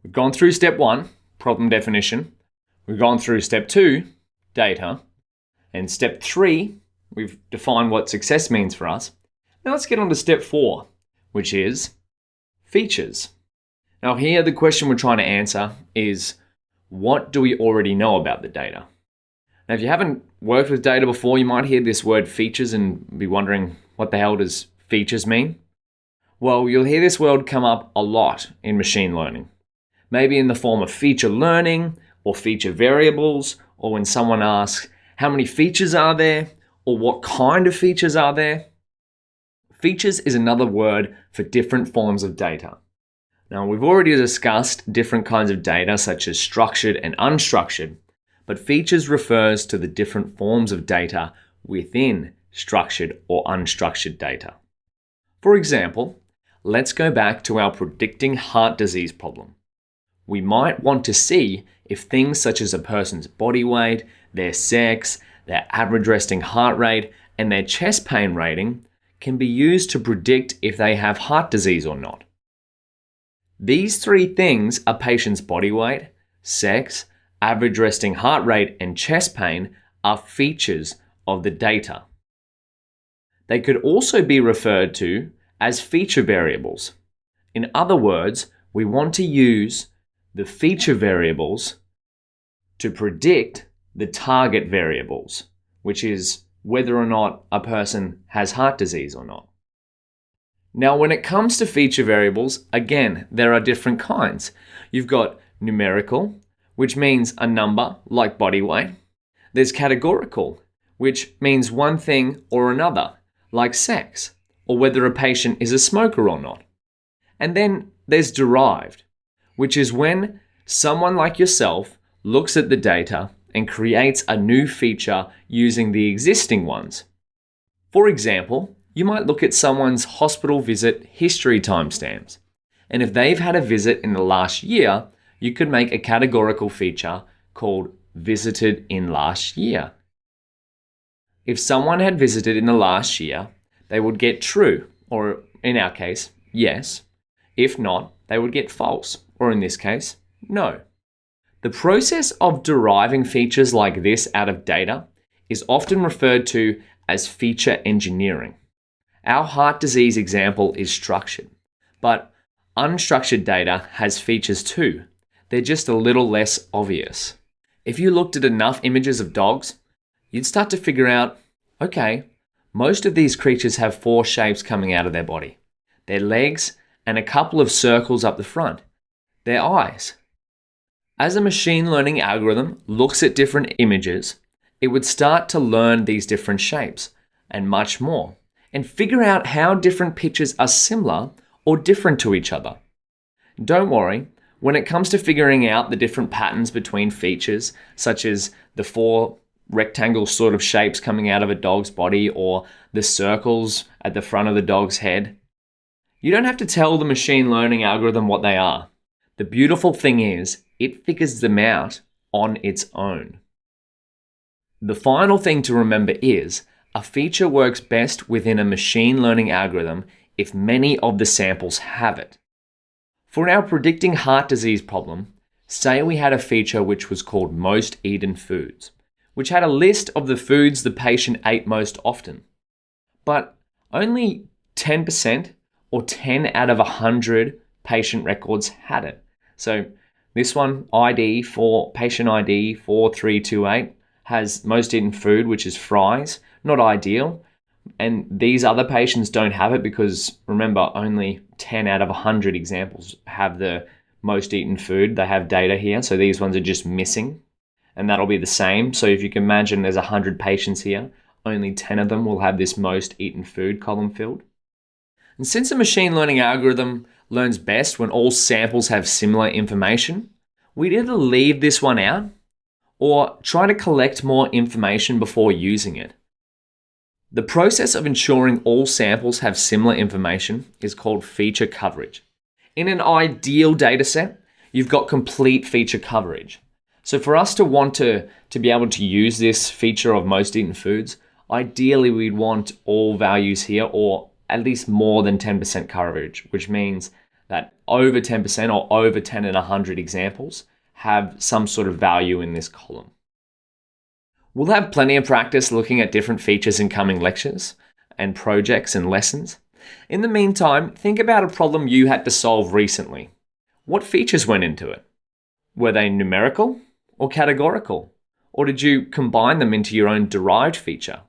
We've gone through step 1, problem definition. We've gone through step 2, data. And step 3, we've defined what success means for us. Now let's get on to step 4, which is features. Now here the question we're trying to answer is, what do we already know about the data? Now if you haven't worked with data before, you might hear this word features and be wondering, what the hell does features mean? Well, you'll hear this word come up a lot in machine learning. Maybe in the form of feature learning or feature variables, or when someone asks, how many features are there? Or what kind of features are there? Features is another word for different forms of data. Now, we've already discussed different kinds of data, such as structured and unstructured, but features refers to the different forms of data within structured or unstructured data. For example, let's go back to our predicting heart disease problem. We might want to see if things such as a person's body weight, their sex, their average resting heart rate, and their chest pain rating can be used to predict if they have heart disease or not. These 3 things are patient's body weight, sex, average resting heart rate, and chest pain are features of the data. They could also be referred to as feature variables. In other words, we want to use the feature variables to predict the target variables, which is whether or not a person has heart disease or not. Now, when it comes to feature variables, again, there are different kinds. You've got numerical, which means a number like body weight. There's categorical, which means one thing or another, like sex, or whether a patient is a smoker or not. And then there's derived, which is when someone like yourself looks at the data and creates a new feature using the existing ones. For example, you might look at someone's hospital visit history timestamps, and if they've had a visit in the last year, you could make a categorical feature called visited in last year. If someone had visited in the last year, they would get true, or in our case, yes. If not, they would get false, or in this case, no. The process of deriving features like this out of data is often referred to as feature engineering. Our heart disease example is structured, but unstructured data has features too. They're just a little less obvious. If you looked at enough images of dogs, you'd start to figure out, okay, most of these creatures have 4 shapes coming out of their body. Their legs and a couple of circles up the front. Their eyes. As a machine learning algorithm looks at different images, it would start to learn these different shapes and much more, and figure out how different pictures are similar or different to each other. Don't worry, when it comes to figuring out the different patterns between features, such as the 4 rectangle sort of shapes coming out of a dog's body or the circles at the front of the dog's head, you don't have to tell the machine learning algorithm what they are. The beautiful thing is, it figures them out on its own. The final thing to remember is, a feature works best within a machine learning algorithm if many of the samples have it. For our predicting heart disease problem, say we had a feature which was called most eaten foods, which had a list of the foods the patient ate most often. But only 10% or 10 out of 100 patient records had it. So this one, patient ID 4328, has most eaten food, which is fries. Not ideal. And these other patients don't have it because, remember, only 10 out of 100 examples have the most eaten food. They have data here, so these ones are just missing. And that'll be the same. So if you can imagine there's 100 patients here, only 10 of them will have this most eaten food column filled. And since a machine learning algorithm learns best when all samples have similar information, we'd either leave this one out or try to collect more information before using it. The process of ensuring all samples have similar information is called feature coverage. In an ideal dataset, you've got complete feature coverage. So for us to want to be able to use this feature of most eaten foods, ideally we'd want all values here, or at least more than 10% coverage, which means that over 10% or over 10 in 100 examples have some sort of value in this column. We'll have plenty of practice looking at different features in coming lectures and projects and lessons. In the meantime, think about a problem you had to solve recently. What features went into it? Were they numerical or categorical? Or did you combine them into your own derived feature?